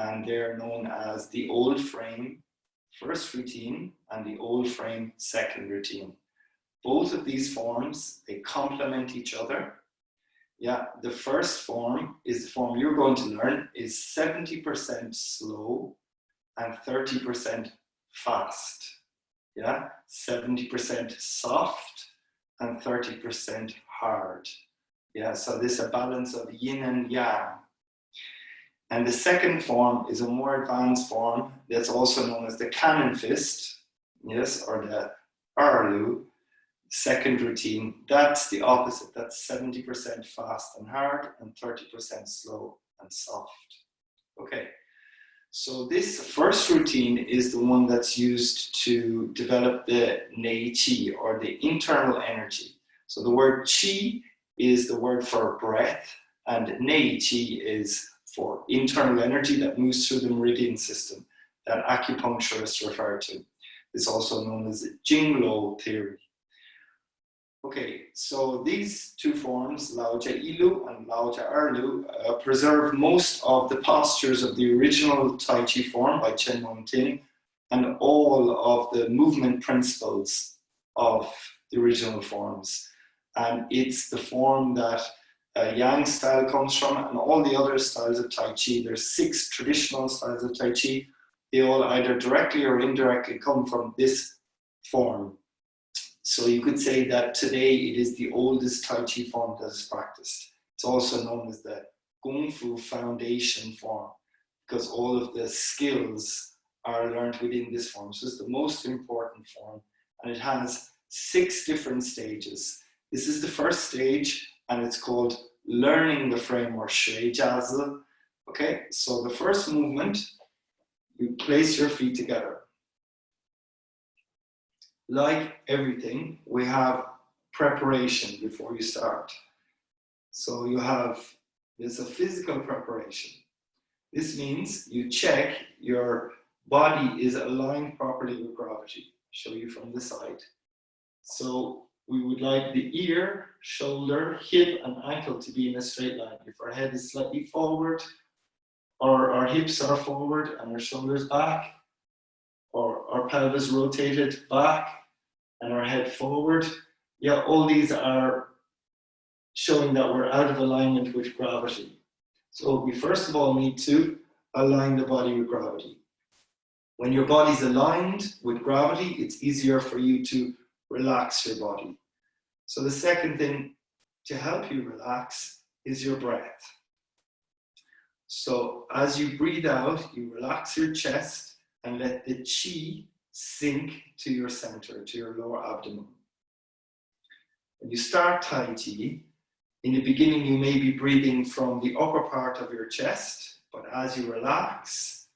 and they're known as the old frame first routine and the old frame second routine. Both of these forms, they complement each other. Yeah, the first form is the form you're going to learn, is 70% slow and 30% fast. Yeah, 70% soft and 30% hard. Yeah, so this is a balance of yin and yang. And the second form is a more advanced form that's also known as the cannon fist, yes, or the Erlu, second routine. That's the opposite. That's 70% fast and hard and 30% slow and soft. Okay, so this first routine is the one that's used to develop the nei qi, or the internal energy. So the word qi is the word for breath, and nei qi is for internal energy that moves through the meridian system that acupuncturists refer to. It's also known as the Jinglo theory. Okay, so these two forms, Lao Jia Yi Lu and Lao Jia Yi Lu, preserve most of the postures of the original Tai Chi form by Chen Ting, and all of the movement principles of the original forms. And it's the form that Yang style comes from, and all the other styles of Tai Chi. There's 6 traditional styles of Tai Chi. They all either directly or indirectly come from this form. So you could say that today it is the oldest Tai Chi form that is practiced. It's also known as the Kung Fu foundation form, because all of the skills are learned within this form. So it's the most important form, and it has 6 different stages. This is the first stage, and it's called learning the frame, or shui jiazi. Okay, so the first movement, you place your feet together. Like everything, we have preparation before you start. So there's a physical preparation. This means you check your body is aligned properly with gravity. Show you from the side. So we would like the ear, shoulder, hip, and ankle to be in a straight line. If our head is slightly forward, or our hips are forward and our shoulders back, or our pelvis rotated back and our head forward, yeah, all these are showing that we're out of alignment with gravity. So we first of all need to align the body with gravity. When your body's aligned with gravity, it's easier for you to relax your body. So the second thing to help you relax is your breath. So as you breathe out, you relax your chest and let the qi sink to your center, to your lower abdomen. When you start Tai Chi, in the beginning you may be breathing from the upper part of your chest, but as you relax,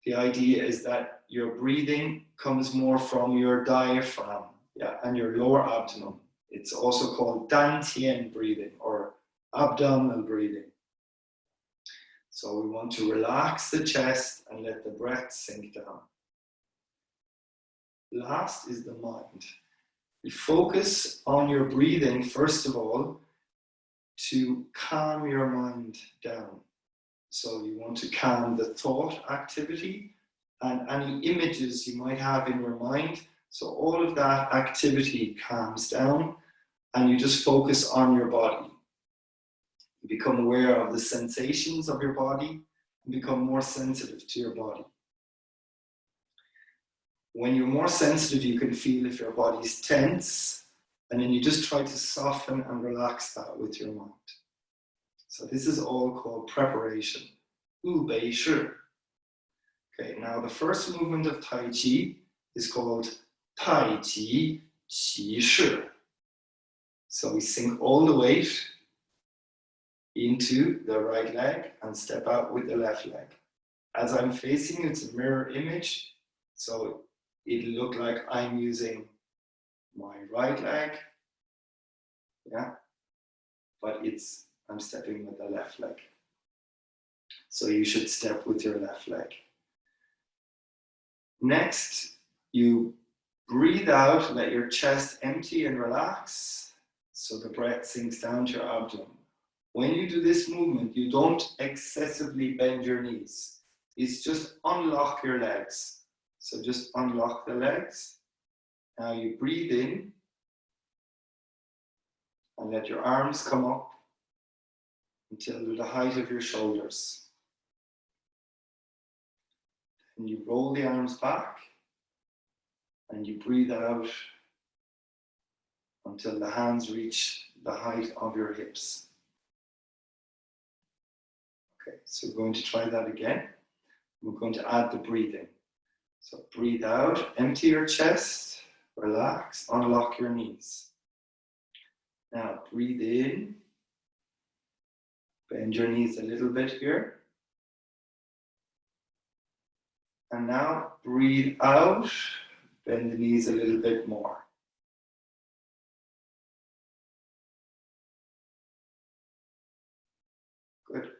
the idea is that your breathing comes more from your diaphragm, yeah, and your lower abdomen. It's also called dantian breathing, or abdominal breathing. So we want to relax the chest and let the breath sink down. Last is the mind. You focus on your breathing, first of all, to calm your mind down. So you want to calm the thought activity and any images you might have in your mind. So all of that activity calms down, and you just focus on your body. You become aware of the sensations of your body and become more sensitive to your body. When you're more sensitive, you can feel if your body's tense, and then you just try to soften and relax that with your mind. So this is all called preparation. 预备式. Okay, now the first movement of Tai Chi is called Tai Chi Chi. So we sink all the weight into the right leg and step out with the left leg. As I'm facing, it's a mirror image, so it'll look like I'm using my right leg, yeah, but I'm stepping with the left leg. So you should step with your left leg. Next, you breathe out, let your chest empty and relax, so the breath sinks down to your abdomen. When you do this movement, you don't excessively bend your knees. It's just unlock your legs. So just unlock the legs. Now you breathe in and let your arms come up until they're the height of your shoulders. And you roll the arms back and you breathe out until the hands reach the height of your hips. Okay, so we're going to try that again. We're going to add the breathing. So breathe out, empty your chest, relax, unlock your knees. Now breathe in, bend your knees a little bit here. And now breathe out, bend the knees a little bit more. Good.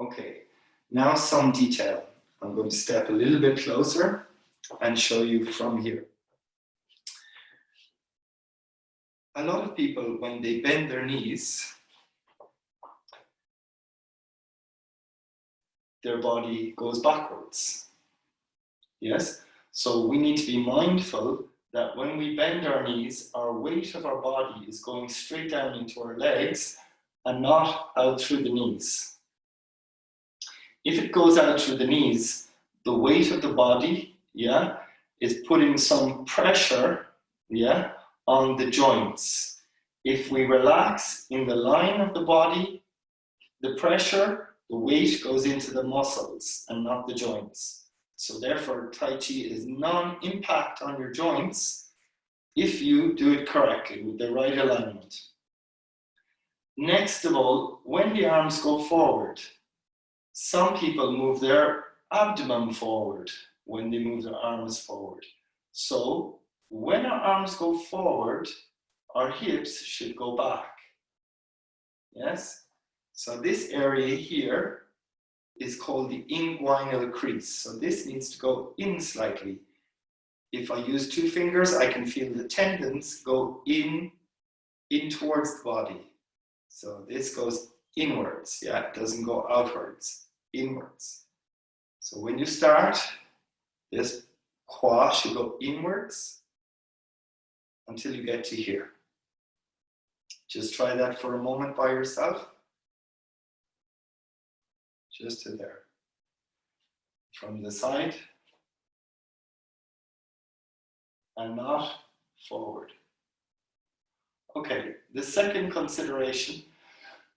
Okay, now some detail. I'm going to step a little bit closer and show you from here. A lot of people, when they bend their knees, their body goes backwards. Yes? So we need to be mindful that when we bend our knees, our weight of our body is going straight down into our legs and not out through the knees. If it goes out through the knees, the weight of the body, yeah, is putting some pressure, yeah, on the joints. If we relax in the line of the body, the pressure, the weight goes into the muscles and not the joints. So therefore, Tai Chi is non-impact on your joints if you do it correctly with the right alignment. Next of all, when the arms go forward, some people move their abdomen forward when they move their arms forward. So when our arms go forward, our hips should go back. Yes? So this area here is called the inguinal crease. So this needs to go in slightly. If I use two fingers, I can feel the tendons go in towards the body. So this goes inwards, yeah, it doesn't go outwards, inwards. So when you start, this qua should go inwards until you get to here. Just try that for a moment by yourself. Just to there. From the side and not forward. Okay, the second consideration,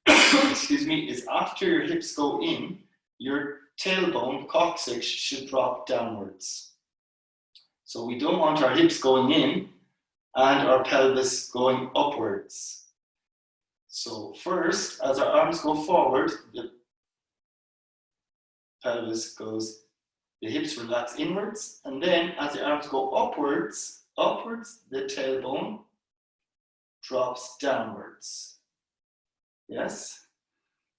excuse me, is after your hips go in, your tailbone, coccyx, should drop downwards. So we don't want our hips going in and our pelvis going upwards. So first, as our arms go forward, the pelvis goes, the hips relax inwards, and then as the arms go upwards, the tailbone drops downwards. Yes?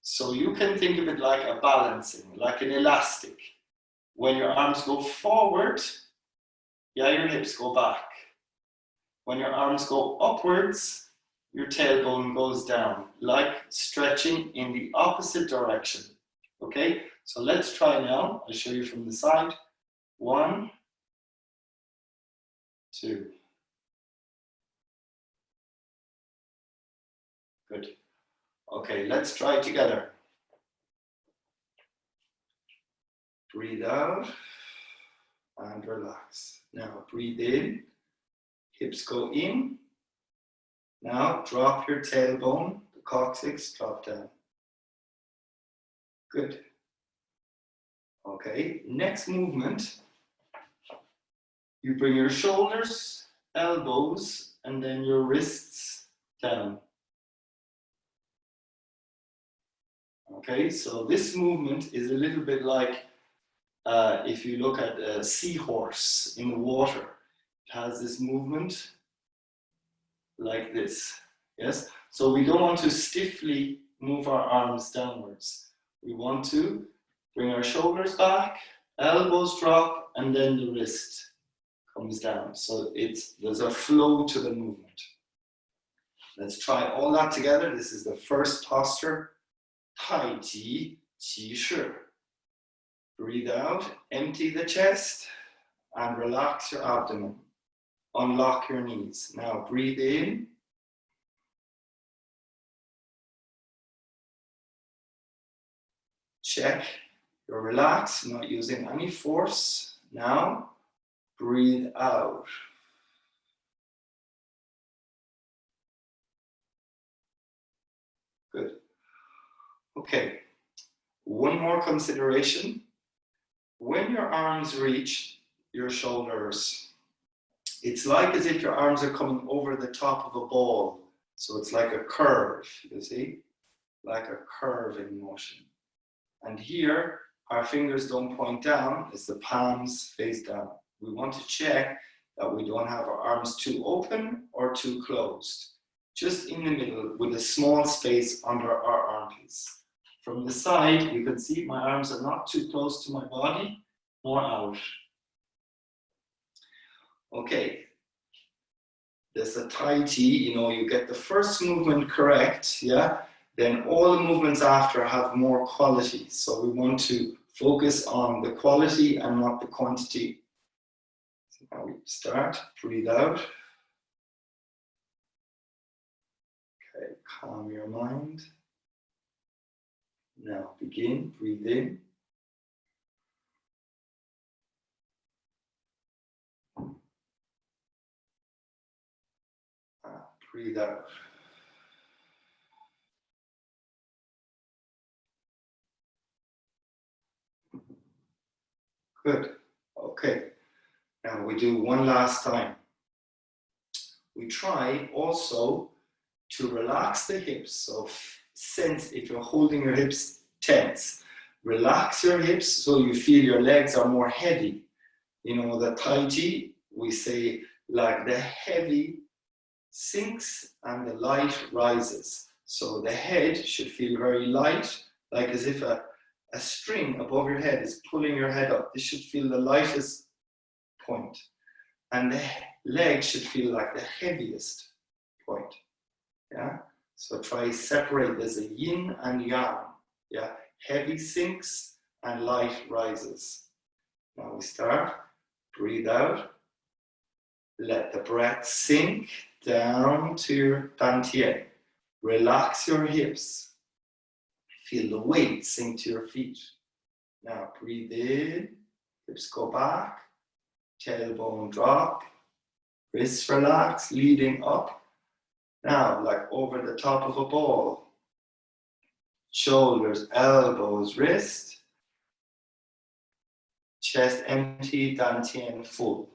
So you can think of it like a balancing, like an elastic. When your arms go forward, yeah, your hips go back. When your arms go upwards, your tailbone goes down, like stretching in the opposite direction. Okay? So let's try now. I'll show you from the side. 1, 2. Good. Okay, let's try it together. Breathe out and relax. Now breathe in, hips go in. Now drop your tailbone, the coccyx, drop down. Good. Okay, next movement, you bring your shoulders, elbows, and then your wrists down. Okay, so this movement is a little bit like if you look at a seahorse in the water. It has this movement like this, yes? So we don't want to stiffly move our arms downwards. We want to bring our shoulders back, elbows drop, and then the wrist comes down. So there's a flow to the movement. Let's try all that together. This is the first posture Tai Chi Chi. Breathe out, empty the chest, and relax your abdomen. Unlock your knees. Now breathe in. Check. You're relaxed, not using any force. Now breathe out. Good. Okay. One more consideration. When your arms reach your shoulders, it's like as if your arms are coming over the top of a ball. So it's like a curve, you see? Like a curve in motion. And here, our fingers don't point down as the palms face down. We want to check that we don't have our arms too open or too closed. Just in the middle with a small space under our armpits. From the side, you can see my arms are not too close to my body, more out. Okay. There's a Tai Chi, you get the first movement correct, yeah? Then all the movements after have more quality. So we want to focus on the quality and not the quantity. So now we start, breathe out. Okay, calm your mind. Now begin, breathe in. Breathe out. Good. Okay. Now we do one last time. We try also to relax the hips. So sense if you're holding your hips tense. Relax your hips so you feel your legs are more heavy. The Tai Chi, we say like the heavy sinks and the light rises. So the head should feel very light, like as if a string above your head is pulling your head up. This should feel the lightest point. And the leg should feel like the heaviest point. Yeah? So try separate. There's a yin and yang. Yeah? Heavy sinks and light rises. Now we start. Breathe out. Let the breath sink down to your dantian. Relax your hips. Feel the weight sink to your feet. Now breathe in. Hips go back. Tailbone drop. Wrists relax, leading up. Now, like over the top of a ball. Shoulders, elbows, wrist. Chest empty, dantian full.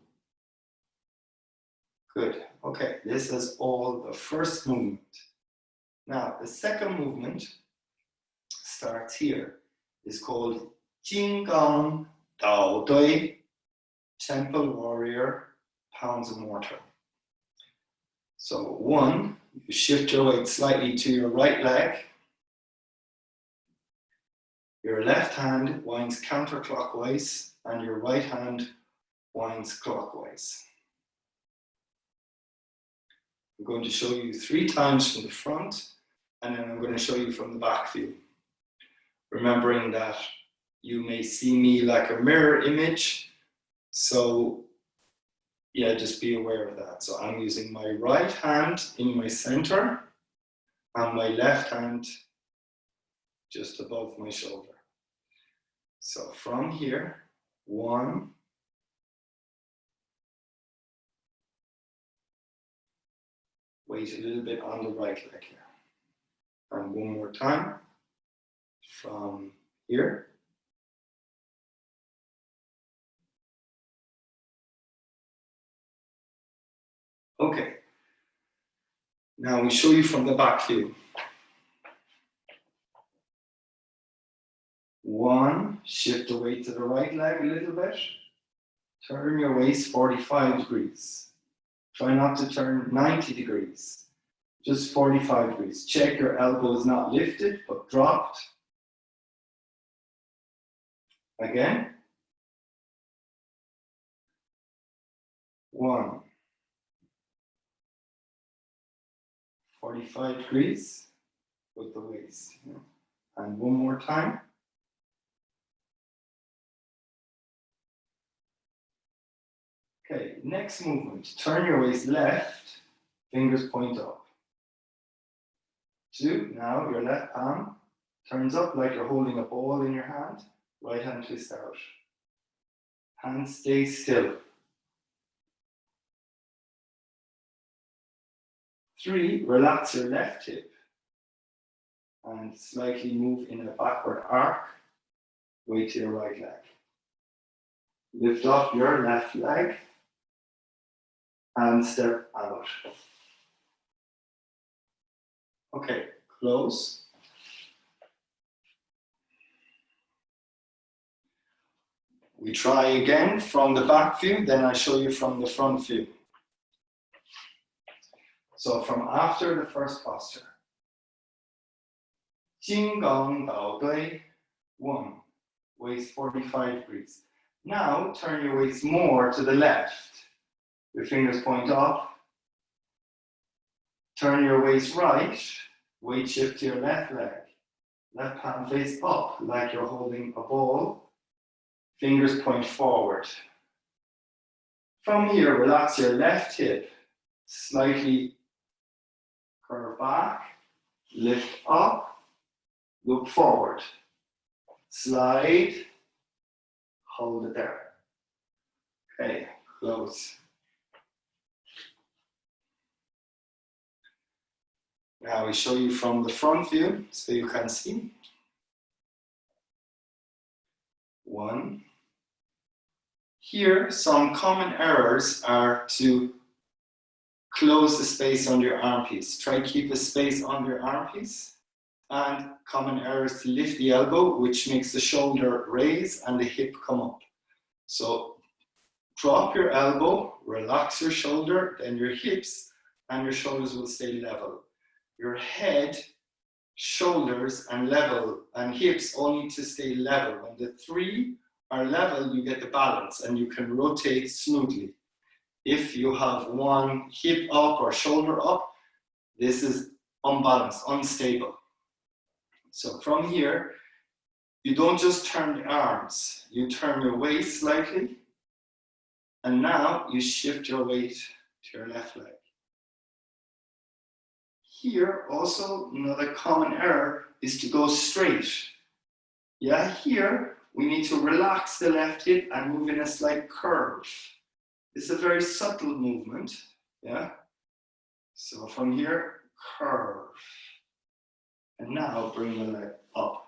Good. Okay, this is all the first movement. Now, the second movement starts here. It's called Jinggang Dao Dui, Temple Warrior, Pounds of Mortar. So one, you shift your weight slightly to your right leg. Your left hand winds counterclockwise and your right hand winds clockwise. I'm going to show you 3 times from the front and then I'm going to show you from the back view. Remembering that you may see me like a mirror image. So yeah, just be aware of that. So I'm using my right hand in my center and my left hand just above my shoulder. So from here, 1, wait a little bit on the right leg here. And one more time, from here. Okay. Now we show you from the back view. 1, shift the weight to the right leg a little bit. Turn your waist 45 degrees. Try not to turn 90 degrees. Just 45 degrees. Check your elbow is not lifted, but dropped. Again. 1. 45 degrees with the waist. And one more time. Okay, next movement. Turn your waist left, fingers point up. 2, now your left palm turns up like you're holding a ball in your hand. Right hand twist out. Hand stay still. 3, relax your left hip and slightly move in a backward arc, way to your right leg. Lift up your left leg and step out. Okay, close. We try again from the back view, then I show you from the front view. So from after the first posture. 金刚倒对 1, waist 45 degrees. Now turn your waist more to the left. Your fingers point up. Turn your waist right, weight shift to your left leg. Left palm face up like you're holding a ball. Fingers point forward. From here, relax your left hip. Slightly curve back, lift up, look forward. Slide, hold it there. Okay, close. Now we show you from the front view so you can see. 1. Here, some common errors are to close the space under your armpiece. Try to keep a space under your armpiece. And common errors to lift the elbow, which makes the shoulder raise and the hip come up. So drop your elbow, relax your shoulder, then your hips and your shoulders will stay level. Your head, shoulders, and level and hips all need to stay level. When the 3 are level, you get the balance and you can rotate smoothly. If you have one hip up or shoulder up, this is unbalanced, unstable. So from here, you don't just turn the arms, you turn your waist slightly, and now you shift your weight to your left leg. Here, also, another common error is to go straight. Yeah, here, we need to relax the left hip and move in a slight curve. It's a very subtle movement, yeah? So from here, curve. And now bring the leg up.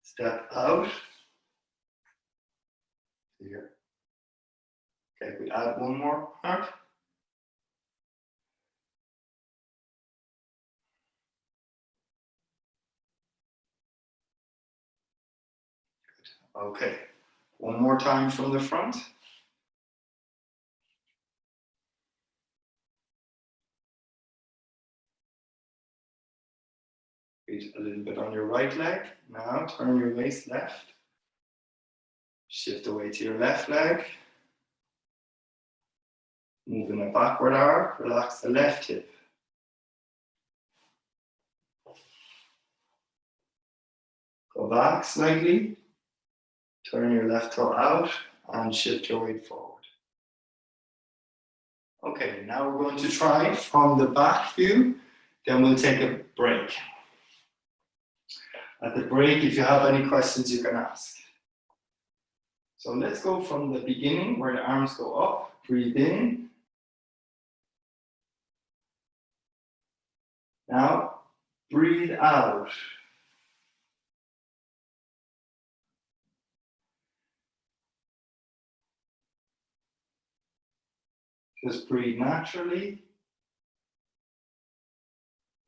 Step out. Here. Okay, we add one more part. Good. Okay, one more time from the front. A little bit on your right leg. Now turn your waist left. Shift away to your left leg. Move in a backward arc. Relax the left hip. Go back slightly. Turn your left toe out and shift your weight forward. Okay, now we're going to try from the back view. Then we'll take a break. At the break, if you have any questions, you can ask. So let's go from the beginning where the arms go up. Breathe in. Now, breathe out. Just breathe naturally.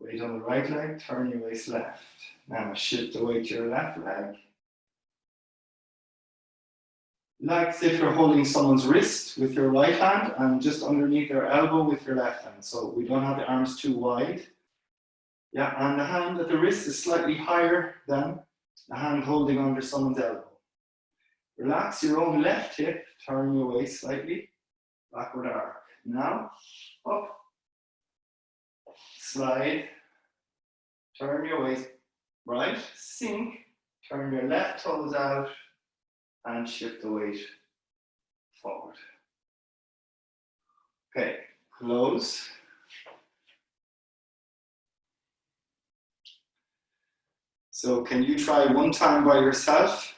Weight on the right leg, turn your waist left. Now shift the weight to your left leg. Like as if you're holding someone's wrist with your right hand and just underneath their elbow with your left hand. So we don't have the arms too wide. Yeah, and the hand at the wrist is slightly higher than the hand holding under someone's elbow. Relax your own left hip, turn your waist slightly, backward arc. Now, up, slide, turn your waist right, sink, Turn your left toes out and shift the weight forward. Okay, close. So can you try one time by yourself?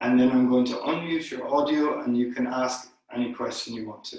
And then I'm going to unmute your audio and you can ask any question you want to.